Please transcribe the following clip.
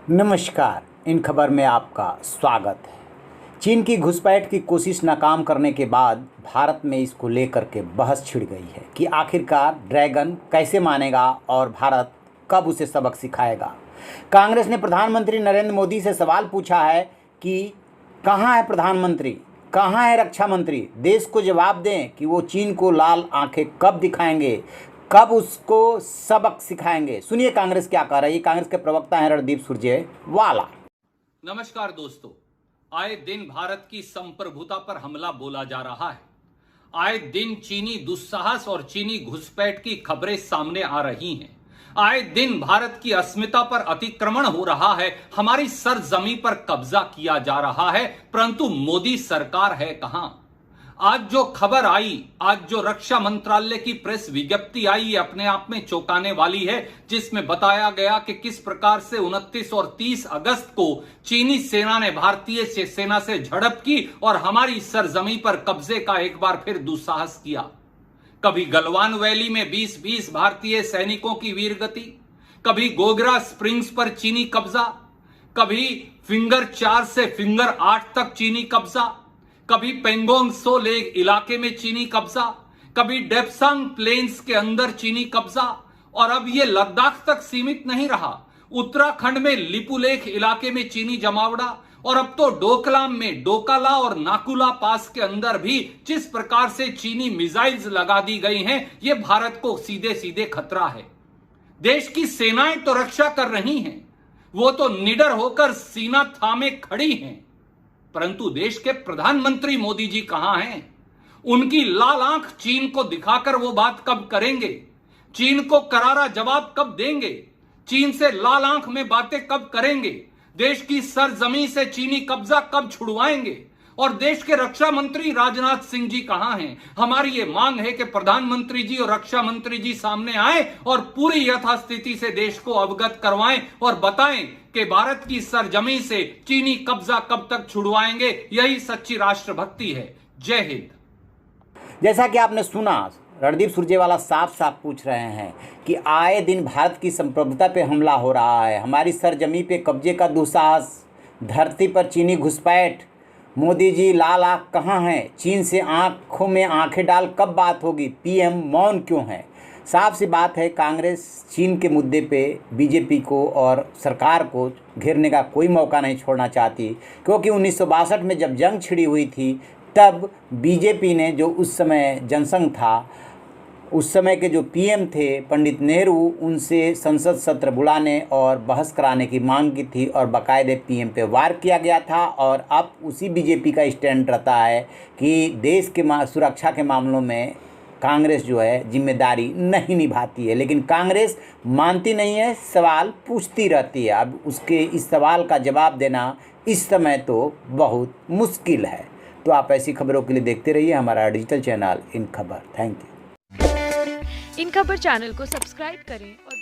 नमस्कार। इन खबर में आपका स्वागत है। चीन की घुसपैठ की कोशिश नाकाम करने के बाद भारत में इसको लेकर के बहस छिड़ गई है कि आखिरकार ड्रैगन कैसे मानेगा और भारत कब उसे सबक सिखाएगा। कांग्रेस ने प्रधानमंत्री नरेंद्र मोदी से सवाल पूछा है कि कहाँ है प्रधानमंत्री, कहाँ है रक्षा मंत्री, देश को जवाब दें कि वो चीन को लाल आंखें कब दिखाएंगे, कब उसको सबक सिखाएंगे। सुनिए कांग्रेस क्या कह रही है। कांग्रेस के प्रवक्ता हैं रणदीप सुरजेवाला। नमस्कार दोस्तों, आए दिन भारत की संप्रभुता पर हमला बोला जा रहा है। आए दिन चीनी दुस्साहस और चीनी घुसपैठ की खबरें सामने आ रही हैं। आए दिन भारत की अस्मिता पर अतिक्रमण हो रहा है, हमारी सरजमी पर कब्जा किया जा रहा है, परंतु मोदी सरकार है कहां। आज जो खबर आई, आज जो रक्षा मंत्रालय की प्रेस विज्ञप्ति आई, ये अपने आप में चौंकाने वाली है, जिसमें बताया गया कि किस प्रकार से 29 और 30 अगस्त को चीनी सेना ने भारतीय सेना से झड़प की और हमारी सरजमी पर कब्जे का एक बार फिर दुस्साहस किया। कभी गलवान वैली में 20-20 भारतीय सैनिकों की वीरगति, कभी गोगरा स्प्रिंग्स पर चीनी कब्जा, कभी फिंगर 4 से फिंगर 8 तक चीनी कब्जा, कभी पेंगोंग सो लेक इलाके में चीनी कब्जा, कभी डेप्सांग प्लेन्स के अंदर चीनी कब्जा, और अब यह लद्दाख तक सीमित नहीं रहा। उत्तराखंड में लिपुलेख इलाके में चीनी जमावड़ा, और अब तो डोकलाम में डोकाला और नाकुला पास के अंदर भी जिस प्रकार से चीनी मिसाइल्स लगा दी गई हैं, यह भारत को सीधे सीधे खतरा है। देश की सेनाएं तो रक्षा कर रही हैं, वो तो निडर होकर सीना थामे खड़ी हैं, परंतु देश के प्रधानमंत्री मोदी जी कहां हैं? उनकी लाल आंख चीन को दिखाकर वो बात कब करेंगे? चीन को करारा जवाब कब देंगे? चीन से लाल आंख में बातें कब करेंगे? देश की सरजमी से चीनी कब्जा कब छुड़वाएंगे? और देश के रक्षा मंत्री राजनाथ सिंह जी कहां हैं? हमारी ये मांग है कि प्रधानमंत्री जी और रक्षा मंत्री जी सामने आए और पूरी यथास्थिति से देश को अवगत करवाएं और बताएं कि भारत की सरजमी से चीनी कब्जा कब तक छुड़वाएंगे। यही सच्ची राष्ट्रभक्ति है। जय हिंद। जैसा कि आपने सुना, रणदीप सुरजेवाला साफ साफ पूछ रहे हैं कि आए दिन भारत की संप्रभुता पे हमला हो रहा है, हमारी सरजमी पे कब्जे का दुस्साहस, धरती पर चीनी घुसपैठ, मोदी जी लाल आंख कहाँ हैं, चीन से आंखों में आंखें डाल कब बात होगी, पीएम मौन क्यों है। साफ सी बात है, कांग्रेस चीन के मुद्दे पे बीजेपी को और सरकार को घेरने का कोई मौका नहीं छोड़ना चाहती, क्योंकि 1962 में जब जंग छिड़ी हुई थी तब बीजेपी ने, जो उस समय जनसंघ था, उस समय के जो पीएम थे पंडित नेहरू, उनसे संसद सत्र बुलाने और बहस कराने की मांग की थी और बाकायदे पीएम पे वार किया गया था। और अब उसी बीजेपी का स्टैंड रहता है कि देश के सुरक्षा के मामलों में कांग्रेस जो है जिम्मेदारी नहीं निभाती है, लेकिन कांग्रेस मानती नहीं है, सवाल पूछती रहती है। अब उसके इस सवाल का जवाब देना इस समय तो बहुत मुश्किल है। तो आप ऐसी खबरों के लिए देखते रहिए हमारा डिजिटल चैनल इन खबर। Thank you. इन खबर चैनल को सब्सक्राइब करें और